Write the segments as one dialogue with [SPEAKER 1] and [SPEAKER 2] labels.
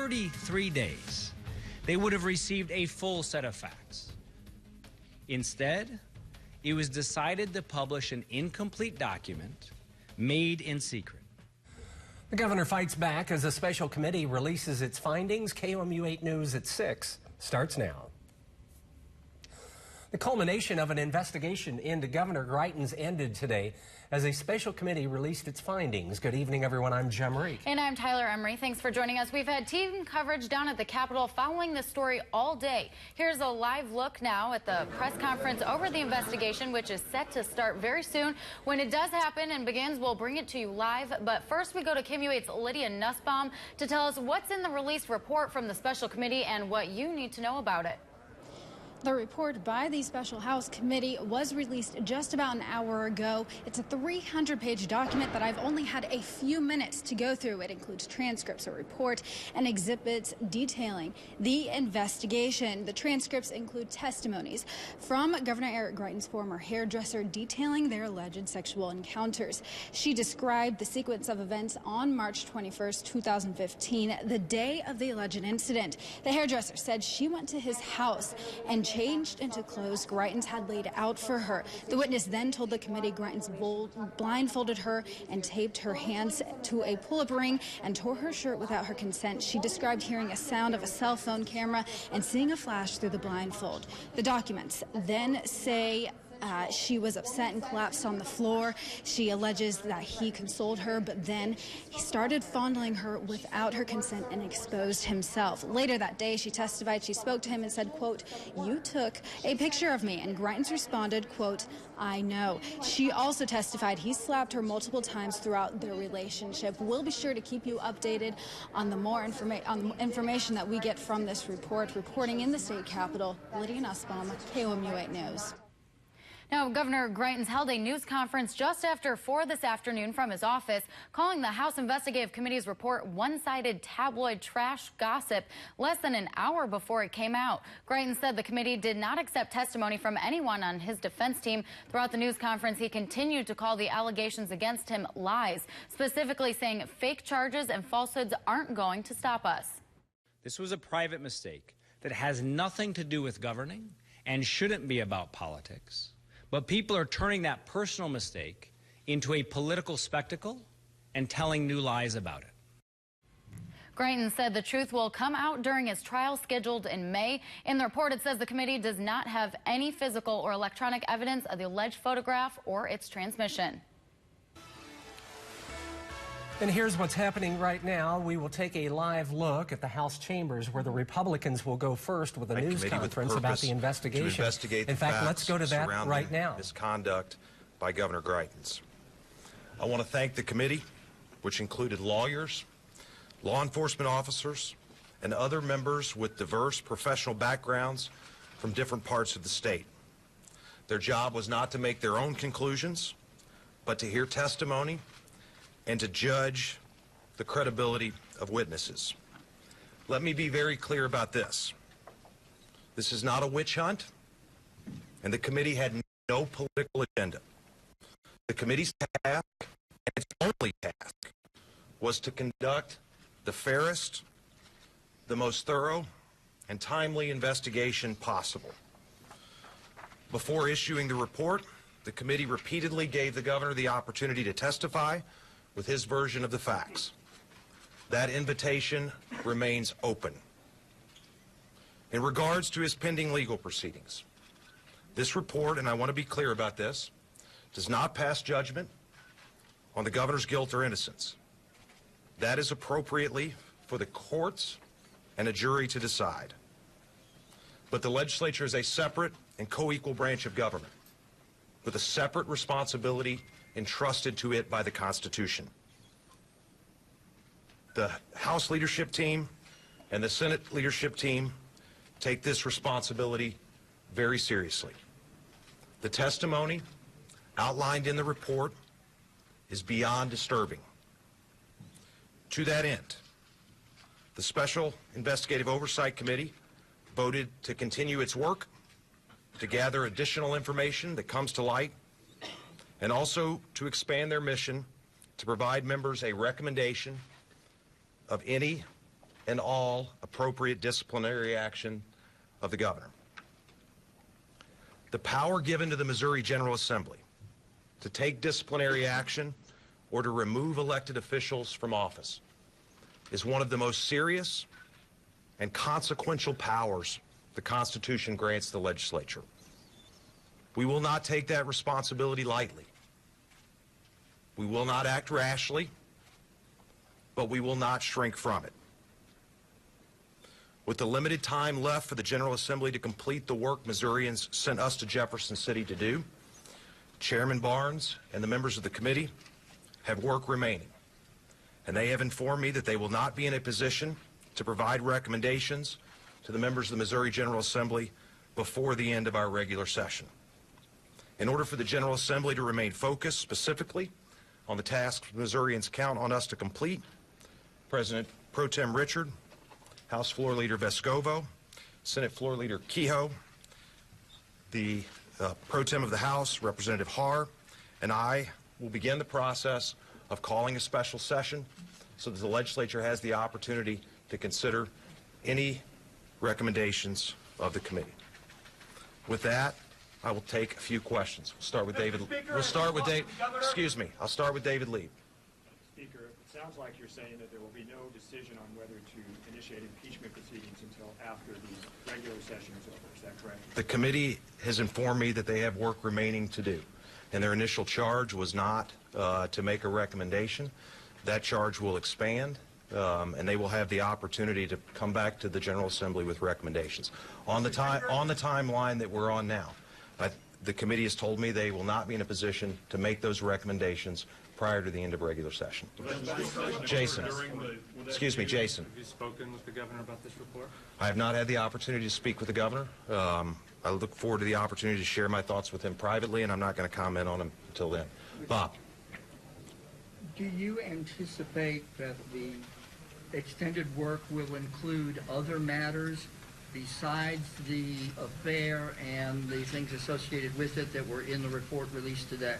[SPEAKER 1] 33 days, they would have received a full set of facts. Instead, it was decided to publish an incomplete document made in secret.
[SPEAKER 2] The governor fights back as a special committee releases its findings. KOMU 8 News at 6 starts now. The culmination of an investigation into Governor Greitens ended today as a special committee released its findings. Good evening, everyone. I'm Jem Reek.
[SPEAKER 3] And I'm Tyler Emery. Thanks for joining us. We've had team coverage down at the Capitol following this story all day. Here's a live look now at the press conference over the investigation, which is set to start very soon. When it does happen and begins, we'll bring it to you live. But first, we go to KOMU 8's Lydia Nussbaum to tell us what's in the released report from the special committee and what you need to know about it.
[SPEAKER 4] The report by the Special House Committee was released just about an hour ago. It's a 300-page document that I've only had a few minutes to go through. It includes transcripts, a report, and exhibits detailing the investigation. The transcripts include testimonies from Governor Eric Greitens' former hairdresser detailing their alleged sexual encounters. She described the sequence of events on March 21st, 2015, the day of the alleged incident. The hairdresser said she went to his house and changed into clothes Greitens had laid out for her. The witness then told the committee Greitens blindfolded her and taped her hands to a pull-up ring and tore her shirt without her consent. She described hearing a sound of a cell phone camera and seeing a flash through the blindfold. The documents then say she was upset and collapsed on the floor. She alleges that he consoled her, but then he started fondling her without her consent and exposed himself. Later that day, she testified she spoke to him and said, quote, "You took a picture of me," and Greitens responded, quote, "I know." She also testified he slapped her multiple times throughout their relationship. We'll be sure to keep you updated on the more information that we get from this report. Reporting in the state capitol, Lydia Nussbaum, KOMU 8 News.
[SPEAKER 3] Now, Governor Greitens held a news conference just after 4 this afternoon from his office, calling the House Investigative Committee's report one-sided tabloid trash gossip less than an hour before it came out. Greitens said the committee did not accept testimony from anyone on his defense team. Throughout the news conference, he continued to call the allegations against him lies, specifically saying fake charges and falsehoods aren't going to stop us.
[SPEAKER 1] This was a private mistake that has nothing to do with governing and shouldn't be about politics. But people are turning that personal mistake into a political spectacle and telling new lies about it.
[SPEAKER 3] Greitens said the truth will come out during his trial scheduled in May. In the report, it says the committee does not have any physical or electronic evidence of the alleged photograph or its transmission.
[SPEAKER 2] And here's what's happening right now. We will take a live look at the House chambers where the Republicans will go first with a news conference about the investigation. In fact, let's go to that right now.
[SPEAKER 5] Misconduct by Governor Greitens. I want to thank the committee, which included lawyers, law enforcement officers, and other members with diverse professional backgrounds from different parts of the state. Their job was not to make their own conclusions, but to hear testimony and to judge the credibility of witnesses. Let me be very clear about this. This is not a witch hunt, and the committee had no political agenda. The committee's task, and its only task, was to conduct the fairest, the most thorough, and timely investigation possible. Before issuing the report, the committee repeatedly gave the governor the opportunity to testify with his version of the facts. That invitation remains open. In regards to his pending legal proceedings, this report, and I want to be clear about this, does not pass judgment on the governor's guilt or innocence. That is appropriately for the courts and a jury to decide. But the legislature is a separate and co-equal branch of government with a separate responsibility entrusted to it by the Constitution. The House leadership team and the Senate leadership team take this responsibility very seriously. The testimony outlined in the report is beyond disturbing. To that end, the Special Investigative Oversight Committee voted to continue its work to gather additional information that comes to light, and also to expand their mission to provide members a recommendation of any and all appropriate disciplinary action of the governor. The power given to the Missouri General Assembly to take disciplinary action or to remove elected officials from office is one of the most serious and consequential powers the Constitution grants the legislature. We will not take that responsibility lightly. We will not act rashly, but we will not shrink from it. With the limited time left for the General Assembly to complete the work Missourians sent us to Jefferson City to do, Chairman Barnes and the members of the committee have work remaining, and they have informed me that they will not be in a position to provide recommendations to the members of the Missouri General Assembly before the end of our regular session. In order for the General Assembly to remain focused specifically on the tasks Missourians count on us to complete, President Pro Tem Richard, House Floor Leader Vescovo, Senate Floor Leader Kehoe, the Pro Tem of the House, Representative Haar, and I will begin the process of calling a special session so that the legislature has the opportunity to consider any recommendations of the committee. With that, I will take a few questions. We'll start with David. We'll start with David. Excuse me. I'll start with David Lieb.
[SPEAKER 6] Speaker, it sounds like you're saying that there will be no decision on whether to initiate impeachment proceedings until after the regular session is over. Is that correct?
[SPEAKER 5] The committee has informed me that they have work remaining to do, and their initial charge was not to make a recommendation. That charge will expand, and they will have the opportunity to come back to the General Assembly with recommendations. On the timeline that we're on now, the committee has told me they will not be in a position to make those recommendations prior to the end of regular session. Jason. Excuse me, Jason.
[SPEAKER 6] Have you spoken with the governor about this report?
[SPEAKER 5] I have not had the opportunity to speak with the governor. I look forward to the opportunity to share my thoughts with him privately, and I'm not going to comment on him until then. Bob.
[SPEAKER 7] Do you anticipate that the extended work will include other matters besides the affair and the things associated with it that were in the report released today?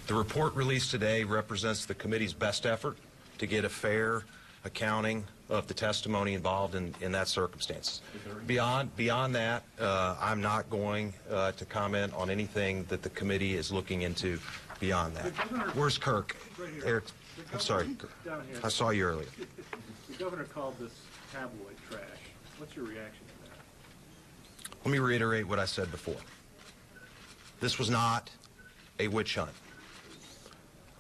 [SPEAKER 5] The report released today represents the committee's best effort to get a fair accounting of the testimony involved in that circumstance. Beyond that, I'm not going to comment on anything that the committee is looking into beyond that. Where's Kirk? Eric, I'm sorry. I saw you earlier.
[SPEAKER 6] The governor called this tabloid trash. What's your reaction to that?
[SPEAKER 5] Let me reiterate what I said before. This was not a witch hunt.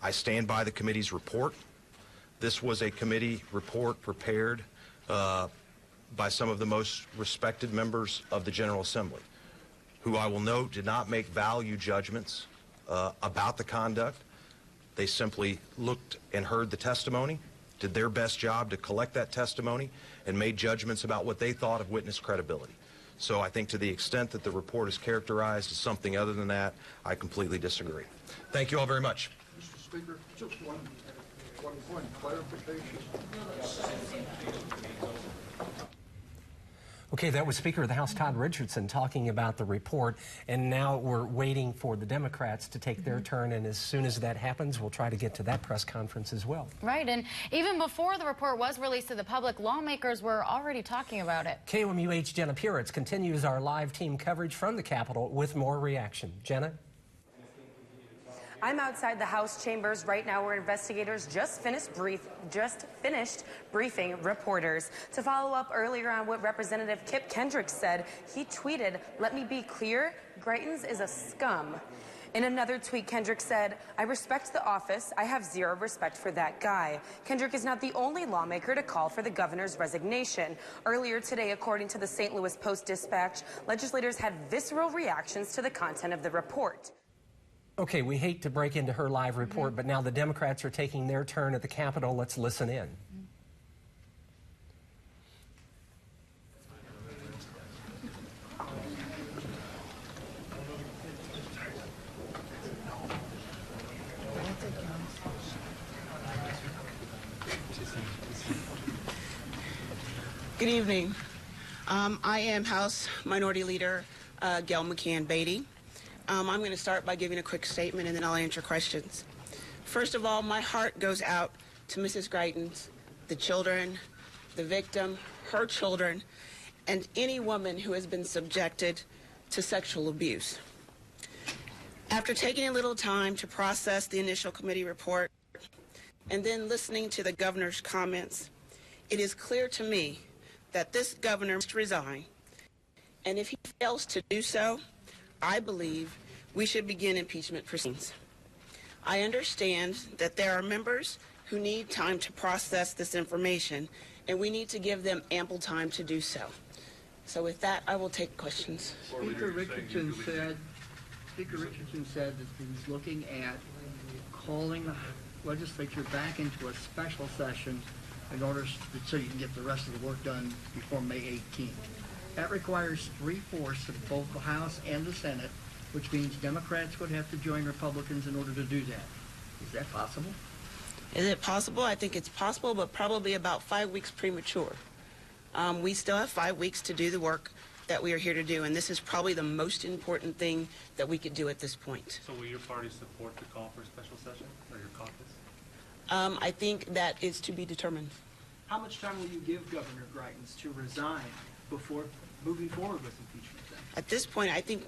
[SPEAKER 5] I stand by the committee's report. This was a committee report prepared by some of the most respected members of the General Assembly, who I will note did not make value judgments about the conduct. They simply looked and heard the testimony, did their best job to collect that testimony, and made judgments about what they thought of witness credibility. So I think to the extent that the report is characterized as something other than that, I completely disagree. Thank you all very much.
[SPEAKER 8] Mr. Speaker, just one point of clarification.
[SPEAKER 2] Okay, that was Speaker of the House Todd Richardson talking about the report, and now we're waiting for the Democrats to take their turn, and as soon as that happens, we'll try to get to that press conference as well.
[SPEAKER 3] Right, and even before the report was released to the public, lawmakers were already talking about it.
[SPEAKER 2] KOMUH Jenna Puritz continues our live team coverage from the Capitol with more reaction. Jenna?
[SPEAKER 9] I'm outside the House chambers right now where investigators just finished briefing reporters. To follow up earlier on what Representative Kip Kendrick said, he tweeted, "Let me be clear, Greitens is a scum." In another tweet, Kendrick said, "I respect the office. I have zero respect for that guy." Kendrick is not the only lawmaker to call for the governor's resignation. Earlier today, according to the St. Louis Post-Dispatch, legislators had visceral reactions to the content of the report.
[SPEAKER 2] Okay, we hate to break into her live report, but now the Democrats are taking their turn at the Capitol. Let's listen in.
[SPEAKER 10] Good evening. I am House Minority Leader Gail McCann Beatty. I'm going to start by giving a quick statement, and then I'll answer questions. First of all, my heart goes out to Mrs. Greitens, the children, the victim, her children, and any woman who has been subjected to sexual abuse. After taking a little time to process the initial committee report and then listening to the governor's comments, it is clear to me that this governor must resign, and if he fails to do so, I believe we should begin impeachment proceedings. I understand that there are members who need time to process this information, and we need to give them ample time to do so. So with that, I will take questions.
[SPEAKER 7] Speaker Richardson said that he was looking at calling the legislature back into a special session in order so you can get the rest of the work done before May 18th. That requires 3/4 of both the House and the Senate, which means Democrats would have to join Republicans in order to do that. Is that possible?
[SPEAKER 10] Is it possible? I think it's possible, but probably about 5 weeks premature. We still have 5 weeks to do the work that we are here to do, and this is probably the most important thing that we could do at this point.
[SPEAKER 11] So will your party support the call for a special session, or your caucus?
[SPEAKER 10] I think that is to be determined.
[SPEAKER 12] How much time will you give Governor Greitens to resign before moving forward with impeachment then?
[SPEAKER 10] At this point, I think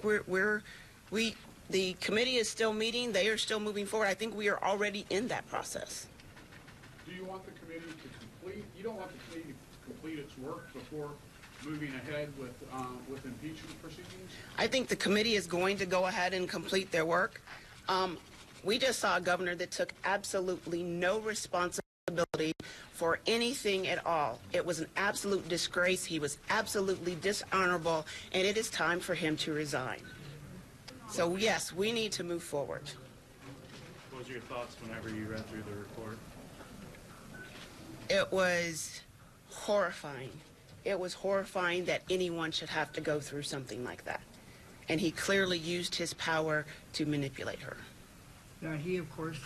[SPEAKER 10] the committee is still meeting. They are still moving forward. I think we are already in that process.
[SPEAKER 8] Do you want the committee to complete, you don't want the committee to complete its work before moving ahead with impeachment proceedings?
[SPEAKER 10] I think the committee is going to go ahead and complete their work. We just saw a governor that took absolutely no responsibility for anything at all. It was an absolute disgrace. He was absolutely dishonorable, and it is time for him to resign. So yes, we need to move forward.
[SPEAKER 11] What was your thoughts whenever you read through the report?
[SPEAKER 10] It was horrifying. It was horrifying that anyone should have to go through something like that. And he clearly used his power to manipulate her.
[SPEAKER 7] Now, he, of course,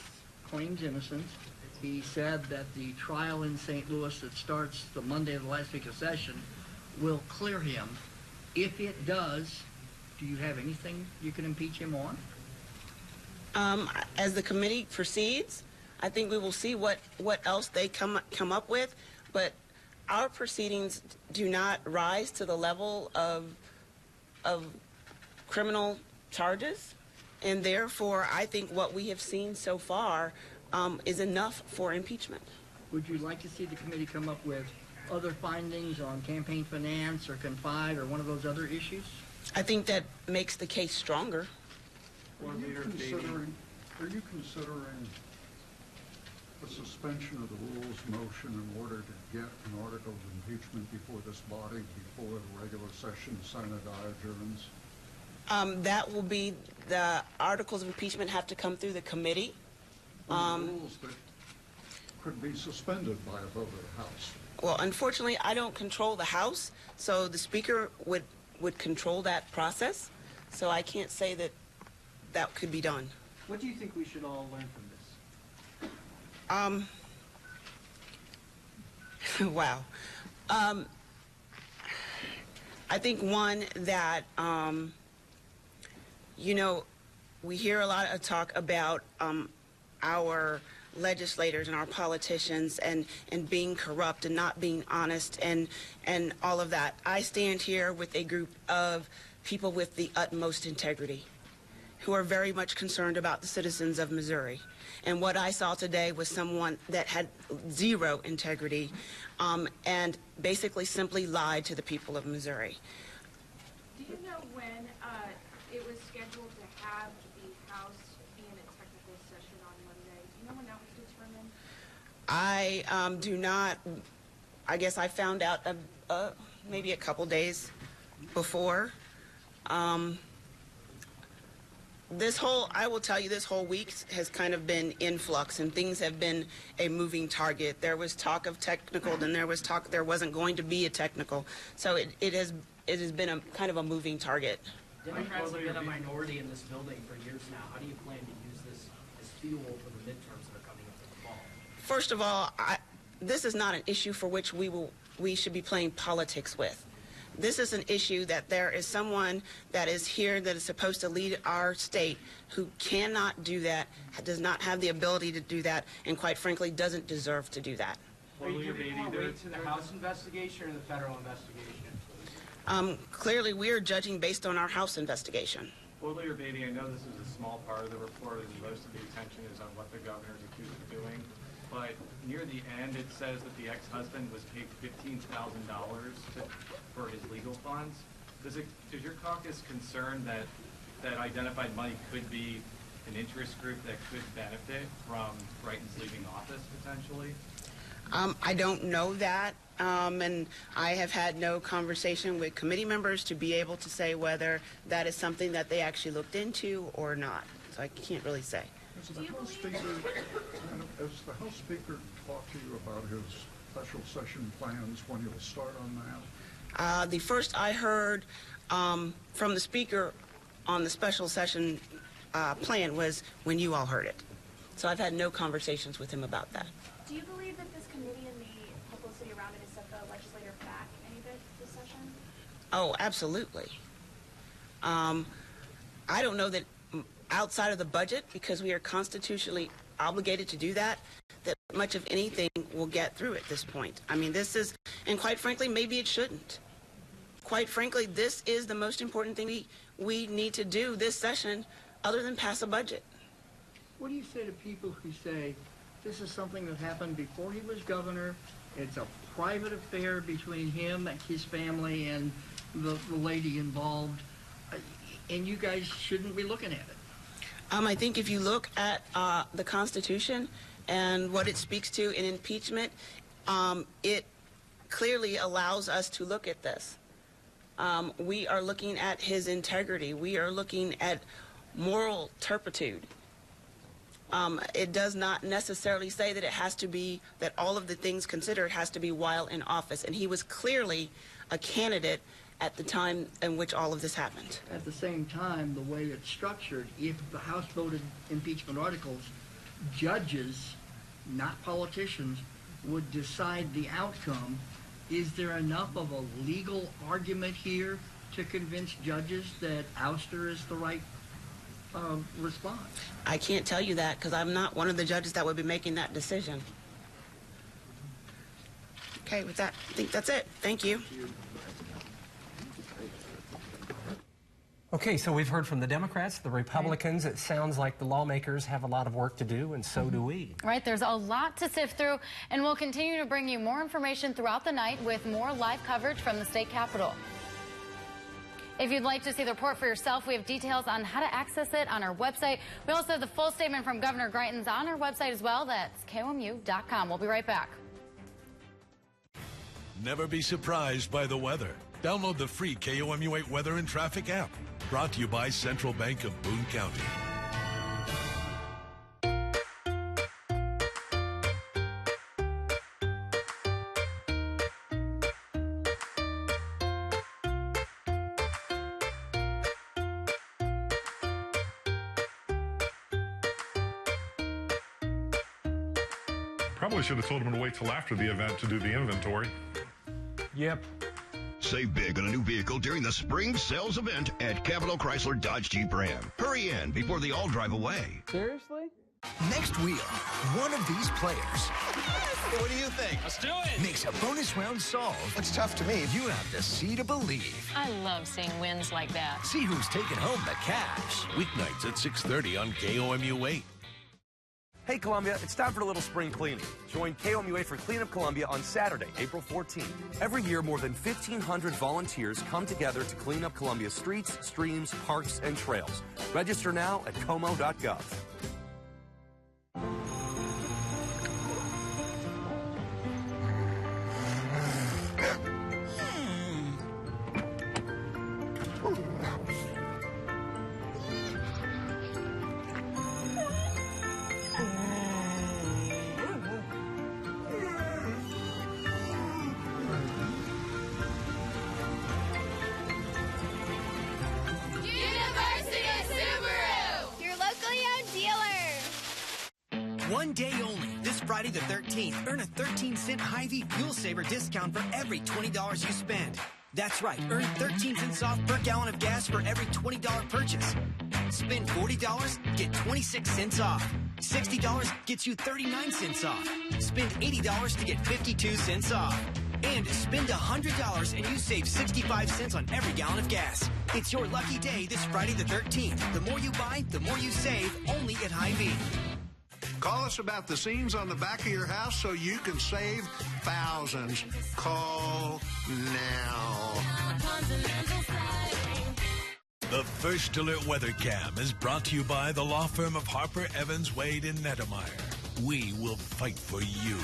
[SPEAKER 7] claims innocence. He said that the trial in St. Louis that starts the Monday of the last week of session will clear him. If it does, do you have anything you can impeach him on?
[SPEAKER 10] As the committee proceeds, I think we will see what else they come up with. But our proceedings do not rise to the level of criminal charges. And therefore, I think what we have seen so far is enough for impeachment.
[SPEAKER 7] Would you like to see the committee come up with other findings on campaign finance or Confide or one of those other issues?
[SPEAKER 10] I think that makes the case stronger.
[SPEAKER 8] Are you considering a suspension of the rules motion in order to get an article of impeachment before this body, before the regular session Senate adjourns?
[SPEAKER 10] That will be, the articles of impeachment have to come through the committee.
[SPEAKER 8] Rules that could be suspended by a vote of the House.
[SPEAKER 10] Well, unfortunately, I don't control the House, so the Speaker would control that process. So I can't say that that could be done.
[SPEAKER 12] What do you think we should all learn from this?
[SPEAKER 10] Wow. I think one that, we hear a lot of talk about our legislators and our politicians and being corrupt and not being honest and all of that. I stand here with a group of people with the utmost integrity who are very much concerned about the citizens of Missouri. And what I saw today was someone that had zero integrity and basically simply lied to the people of Missouri.
[SPEAKER 13] Do you know when it was scheduled to have the House in a technical session on Monday? Do you know when that was determined?
[SPEAKER 10] I do not. I guess I found out maybe a couple days before. I will tell you, this whole week has kind of been in flux, and things have been a moving target. There was talk of technical, then there was talk there wasn't going to be a technical. So it has been a kind of a moving target.
[SPEAKER 12] Democrats have been a minority in this building for years now. How do you plan to use this as fuel for the midterms that are coming up in the fall?
[SPEAKER 10] First of all, this is not an issue for which we should be playing politics with. This is an issue that there is someone that is here that is supposed to lead our state who cannot do that, does not have the ability to do that, and quite frankly doesn't deserve to do that.
[SPEAKER 12] Are you giving more weight to the House investigation or the federal investigation?
[SPEAKER 10] Clearly, we are judging based on our House investigation.
[SPEAKER 11] Woodley or Beatty, I know this is a small part of the report, and most of the attention is on what the governor is accused of doing. But near the end, it says that the ex-husband was paid $15,000 for his legal funds. Is your caucus concerned that identified money could be an interest group that could benefit from Greitens leaving office potentially?
[SPEAKER 10] I don't know that, and I have had no conversation with committee members to be able to say whether that is something that they actually looked into or not. So I can't really say.
[SPEAKER 8] Has the House Speaker talked to you about his special session plans, when he'll start on that?
[SPEAKER 10] The first I heard from the Speaker on the special session plan was when you all heard it. So I've had no conversations with him about that.
[SPEAKER 13] Do you believe that this committee and the publicity around it has set the legislature back any bit this session?
[SPEAKER 10] Oh, absolutely. I don't know that outside of the budget, because we are constitutionally obligated to do that, that much of anything will get through at this point. I mean, this is, and quite frankly, maybe it shouldn't. Quite frankly, this is the most important thing we need to do this session other than pass a budget.
[SPEAKER 7] What do you say to people who say, this is something that happened before he was governor, it's a private affair between him and his family and the lady involved, and you guys shouldn't be looking at it?
[SPEAKER 10] I think if you look at the Constitution and what it speaks to in impeachment, it clearly allows us to look at this. We are looking at his integrity. We are looking at moral turpitude. It does not necessarily say that it has to be, that all of the things considered has to be while in office. And he was clearly a candidate at the time in which all of this happened.
[SPEAKER 7] At the same time, the way it's structured, if the House voted impeachment articles, judges, not politicians, would decide the outcome. Is there enough of a legal argument here to convince judges that ouster is the right response?
[SPEAKER 10] I can't tell you that because I'm not one of the judges that would be making that decision. Okay, with that, I think that's it. Thank you.
[SPEAKER 2] Okay, so we've heard from the Democrats, the Republicans. It sounds like the lawmakers have a lot of work to do, and so do we.
[SPEAKER 3] Right, there's a lot to sift through, and we'll continue to bring you more information throughout the night with more live coverage from the state capitol. If you'd like to see the report for yourself, we have details on how to access it on our website. We also have the full statement from Governor Greitens on our website as well. That's KOMU.com. We'll be right back.
[SPEAKER 14] Never be surprised by the weather. Download the free KOMU 8 Weather and Traffic app. Brought to you by Central Bank of Boone County.
[SPEAKER 15] Probably should have told him to wait till after the event to do the inventory.
[SPEAKER 2] Yep.
[SPEAKER 16] Save big on a new vehicle during the spring sales event at Capitol Chrysler Dodge Jeep Ram. Hurry in before they all drive away.
[SPEAKER 17] Seriously?
[SPEAKER 18] Next wheel, one of these players.
[SPEAKER 19] What do you think? Let's do it.
[SPEAKER 18] Makes a bonus round solve.
[SPEAKER 19] What's tough to me?
[SPEAKER 18] You have to see to believe.
[SPEAKER 20] I love seeing wins like that.
[SPEAKER 18] See who's taking home the cash.
[SPEAKER 14] Weeknights at 6:30 on KOMU 8.
[SPEAKER 21] Hey Columbia, it's time for a little spring cleaning. Join KOMU for Clean Up Columbia on Saturday, April 14th. Every year, more than 1,500 volunteers come together to clean up Columbia's streets, streams, parks, and trails. Register now at como.gov.
[SPEAKER 22] One day only, this Friday the 13th, earn a 13-cent Hy-Vee Fuel Saver discount for every $20 you spend. That's right, earn 13 cents off per gallon of gas for every $20 purchase. Spend $40, get 26 cents off. $60 gets you 39 cents off. Spend $80 to get 52 cents off. And spend $100 and you save 65 cents on every gallon of gas. It's your lucky day this Friday the 13th. The more you buy, the more you save, only at Hy-Vee.
[SPEAKER 8] Call us about the seams on the back of your house so you can save thousands. Call now.
[SPEAKER 14] The First Alert Weather Cam is brought to you by the law firm of Harper, Evans, Wade, and Nettemeyer. We will fight for you.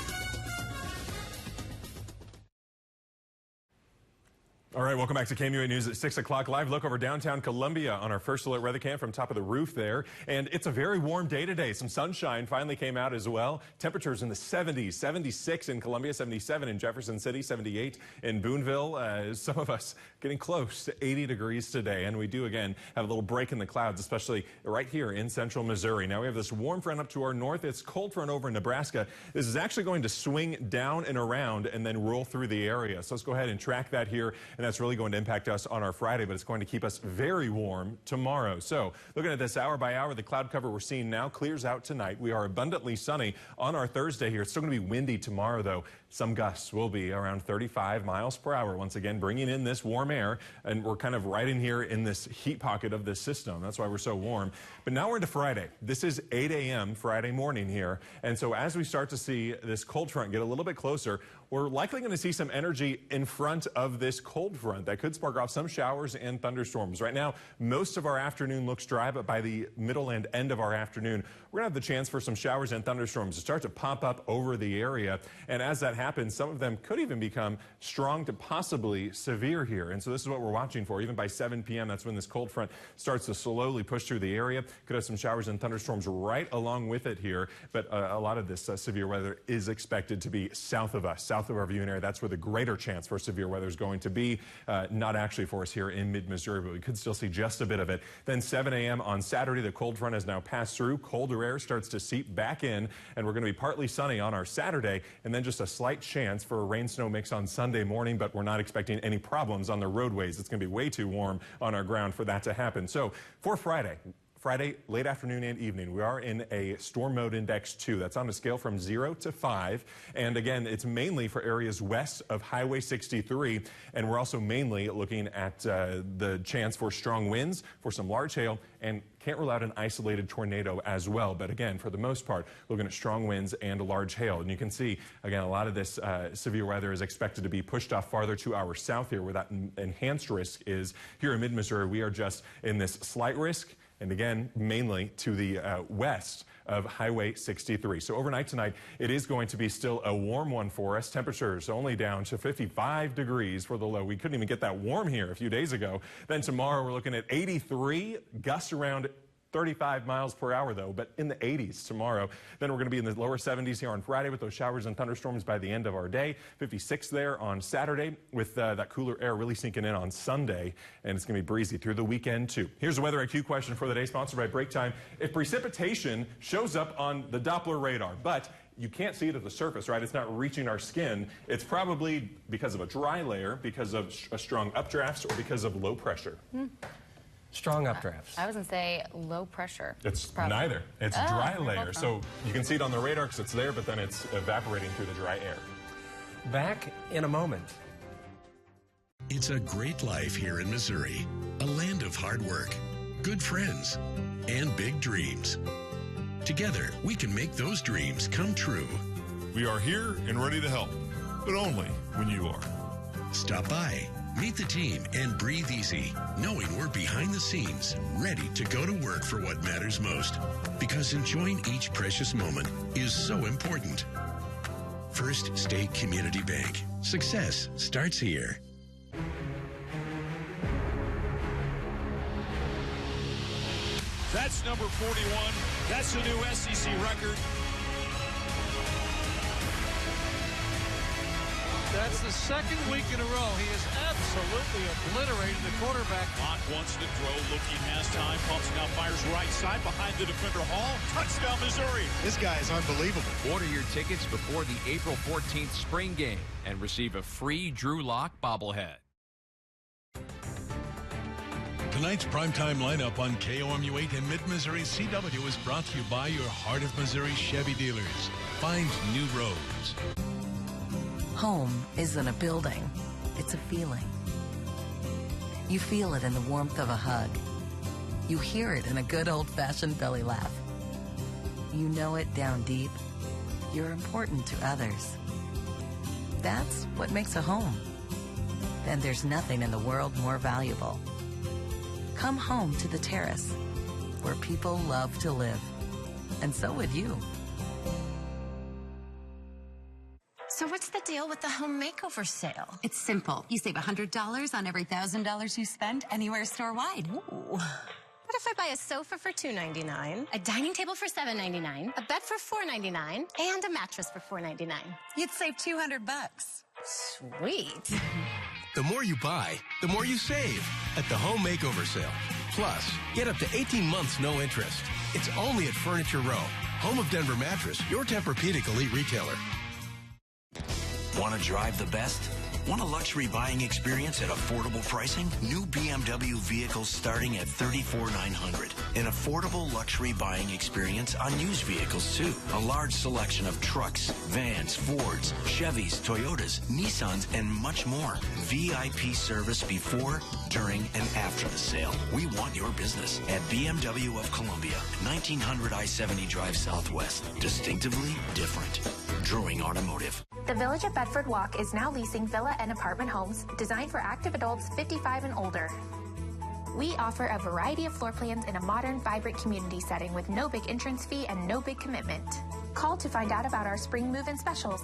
[SPEAKER 4] All right, welcome back to KMUA News at 6 o'clock. Live look over downtown Columbia on our First Alert Weather Cam from top of the roof there. And it's a very warm day today. Some sunshine finally came out as well. Temperatures in the 70s, 76 in Columbia, 77 in Jefferson City, 78 in Boonville. Some of us getting close to 80 degrees today. And we do, again, have a little break in the clouds, especially right here in central Missouri. Now we have this warm front up to our north. It's cold front over in Nebraska. This is actually going to swing down and around and then roll through the area. So let's go ahead and track that here. And that's really going to impact us on our Friday, but it's going to keep us very warm tomorrow. So looking at this hour by hour, the cloud cover we're seeing now clears out tonight. We are abundantly sunny on our Thursday here. It's still going to be windy tomorrow, though. Some gusts will be around 35 miles per hour. Once again, bringing in this warm air, and we're kind of right in here in this heat pocket of this system. That's why we're so warm. But now we're into Friday. This is 8 a.m. Friday morning here. And so as we start to see this cold front get a little bit closer, we're likely going to see some energy in front of this cold front that could spark off some showers and thunderstorms. Right now, most of our afternoon looks dry, but by the middle and end of our afternoon, we're going to have the chance for some showers and thunderstorms to start to pop up over the area. And as that happens, some of them could even become strong to possibly severe here. And so this is what we're watching for. Even by 7 p.m., that's when this cold front starts to slowly push through the area. Could have some showers and thunderstorms right along with it here. But a lot of this severe weather is expected to be south of us, south of our viewing area. That's where the greater chance for severe weather is going to be. Not actually for us here in mid-Missouri, but we could still see just a bit of it. Then 7 a.m. on Saturday, the cold front has now passed through. Colder air starts to seep back in, and we're going to be partly sunny on our Saturday, and then just a slight chance for a rain-snow mix on Sunday morning, but we're not expecting any problems on the roadways. It's going to be way too warm on our ground for that to happen. So for Friday, late afternoon and evening, we are in a storm mode index 2. That's on a scale from 0 to 5. And again, it's mainly for areas west of Highway 63. And we're also mainly looking at the chance for strong winds, for some large hail, and can't rule out an isolated tornado as well. But again, for the most part, looking at strong winds and large hail. And you can see, again, a lot of this severe weather is expected to be pushed off farther to our south here, where that enhanced risk is. Here in mid-Missouri, we are just in this slight risk, and again, mainly to the west of Highway 63. So overnight tonight, it is going to be still a warm one for us. Temperatures only down to 55 degrees for the low. We couldn't even get that warm here a few days ago. Then tomorrow, we're looking at 83, gusts around 35 miles per hour, though, but in the 80s tomorrow. Then we're going to be in the lower 70s here on Friday with those showers and thunderstorms by the end of our day. 56 there on Saturday with that cooler air really sinking in on Sunday, and it's going to be breezy through the weekend, too. Here's a weather IQ question for the day, sponsored by Break Time. If precipitation shows up on the Doppler radar, but you can't see it at the surface, right? It's not reaching our skin. It's probably because of a dry layer, because of a strong updrafts, or because of low pressure.
[SPEAKER 2] Strong updrafts.
[SPEAKER 3] I was going to say low pressure.
[SPEAKER 4] It's neither. It's a dry layer. So you can see it on the radar because it's there, but then it's evaporating through the dry air.
[SPEAKER 2] Back in a moment.
[SPEAKER 14] It's a great life here in Missouri. A land of hard work, good friends, and big dreams. Together, we can make those dreams come true.
[SPEAKER 15] We are here and ready to help, but only when you are.
[SPEAKER 14] Stop by. Meet the team and breathe easy, knowing we're behind the scenes, ready to go to work for what matters most. Because enjoying each precious moment is so important. First State Community Bank. Success starts here.
[SPEAKER 17] That's number 41. That's a new SEC record.
[SPEAKER 23] That's the second week in a row. He has absolutely obliterated the quarterback.
[SPEAKER 17] Locke wants to throw, looking, has time, pumps now, fires right side behind the defender. Hall, touchdown Missouri.
[SPEAKER 19] This guy is unbelievable.
[SPEAKER 24] Order your tickets before the April 14th spring game and receive a free Drew Locke bobblehead.
[SPEAKER 1] Tonight's primetime lineup on KOMU8 and Mid-Missouri CW is brought to you by your Heart of Missouri Chevy dealers. Find new roads.
[SPEAKER 5] Home isn't a building, it's a feeling. You feel it in the warmth of a hug. You hear it in a good old-fashioned belly laugh. You know it down deep. You're important to others. That's what makes a home. And there's nothing in the world more valuable. Come home to the Terrace, where people love to live. And so would you.
[SPEAKER 6] So what's the deal with the home makeover sale? It's simple. You save $100 on every $1,000 you spend anywhere store-wide. Ooh. What if I buy a sofa for $2.99, a dining table for $7.99, a bed for $4.99, and a mattress for $4.99? You'd save $200. Sweet.
[SPEAKER 9] The more you buy, the more you save at the home makeover sale. Plus, get up to 18 months no interest. It's only at Furniture Row, home of Denver Mattress, your Tempur-Pedic elite retailer.
[SPEAKER 25] Want to drive the best? Want a luxury buying experience at affordable pricing? New BMW vehicles starting at $34,900. An affordable luxury buying experience on used vehicles too. A large selection of trucks, vans, Fords, Chevys, Toyotas, Nissans, and much more. VIP service before, during, and after the sale. We want your business at BMW of Columbia, 1900 I-70 Drive Southwest. Distinctively different. Drawing Automotive.
[SPEAKER 26] The Village at Bedford Walk is now leasing villa and apartment homes designed for active adults 55 and older. We offer a variety of floor plans in a modern, vibrant community setting with no big entrance fee and no big commitment. Call to find out about our spring move-in specials.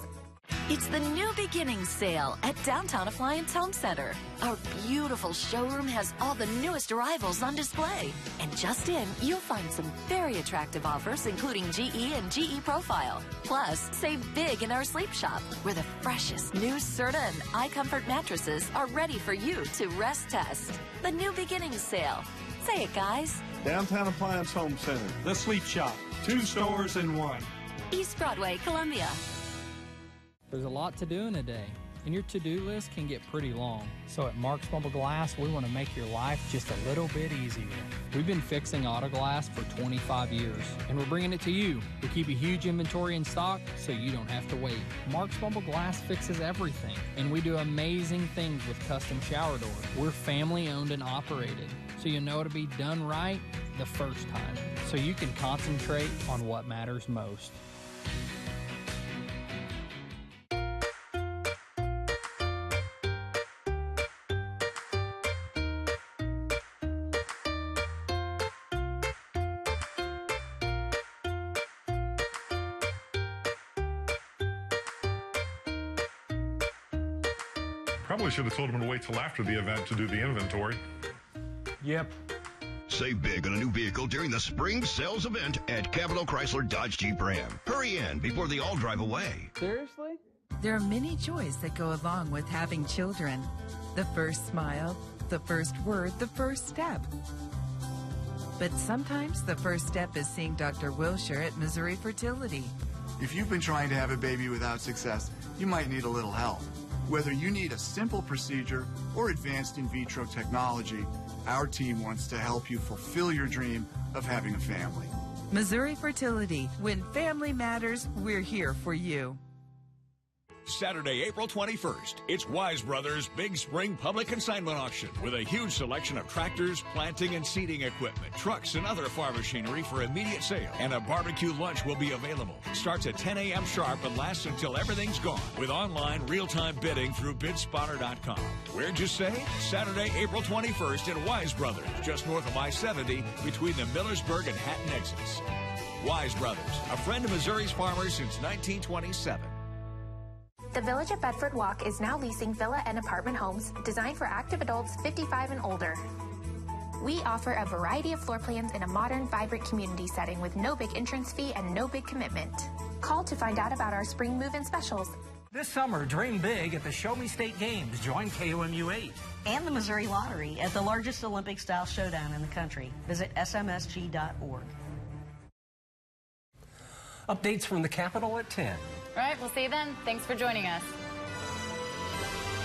[SPEAKER 27] It's the New Beginnings sale at Downtown Appliance Home Center. Our beautiful showroom has all the newest arrivals on display. And just in, you'll find some very attractive offers, including GE and GE Profile. Plus, save big in our sleep shop, where the freshest new Serta and iComfort mattresses are ready for you to rest test. The New Beginnings sale. Say it, guys.
[SPEAKER 23] Downtown Appliance Home Center, the sleep shop, 2 stores in one.
[SPEAKER 27] East Broadway, Columbia.
[SPEAKER 28] There's a lot to do in a day, and your to-do list can get pretty long. So at Marks Mobile Glass, we want to make your life just a little bit easier. We've been fixing auto glass for 25 years, and we're bringing it to you. We keep a huge inventory in stock, so you don't have to wait. Marks Mobile Glass fixes everything, and we do amazing things with custom shower doors. We're family-owned and operated, so you know it'll be done right the first time, so you can concentrate on what matters most.
[SPEAKER 15] Probably should have told him to wait till after the event to do the inventory.
[SPEAKER 23] Yep.
[SPEAKER 16] Save big on a new vehicle during the spring sales event at Capital Chrysler Dodge Jeep Ram. Hurry in before they all drive away.
[SPEAKER 23] Seriously?
[SPEAKER 29] There are many joys that go along with having children. The first smile, the first word, the first step. But sometimes the first step is seeing Dr. Wilshire at Missouri Fertility.
[SPEAKER 30] If you've been trying to have a baby without success, you might need a little help. Whether you need a simple procedure or advanced in vitro technology, our team wants to help you fulfill your dream of having a family.
[SPEAKER 29] Missouri Fertility. When family matters, we're here for you.
[SPEAKER 17] Saturday, April 21st, it's Wise Brothers' Big Spring Public Consignment Auction with a huge selection of tractors, planting and seeding equipment, trucks, and other farm machinery for immediate sale. And a barbecue lunch will be available. Starts at 10 a.m. sharp and lasts until everything's gone with online real-time bidding through bidspotter.com. Where'd you say? Saturday, April 21st at Wise Brothers, just north of I-70 between the Millersburg and Hatton exits. Wise Brothers, a friend of Missouri's farmers since 1927.
[SPEAKER 26] The Village at Bedford Walk is now leasing villa and apartment homes designed for active adults 55 and older. We offer a variety of floor plans in a modern, vibrant community setting with no big entrance fee and no big commitment. Call to find out about our spring move-in specials.
[SPEAKER 2] This summer, dream big at the Show Me State Games. Join KOMU8.
[SPEAKER 31] And the Missouri Lottery at the largest Olympic-style showdown in the country. Visit smsg.org.
[SPEAKER 2] Updates from the Capitol at 10.
[SPEAKER 3] All right, we'll see you then. Thanks for joining us.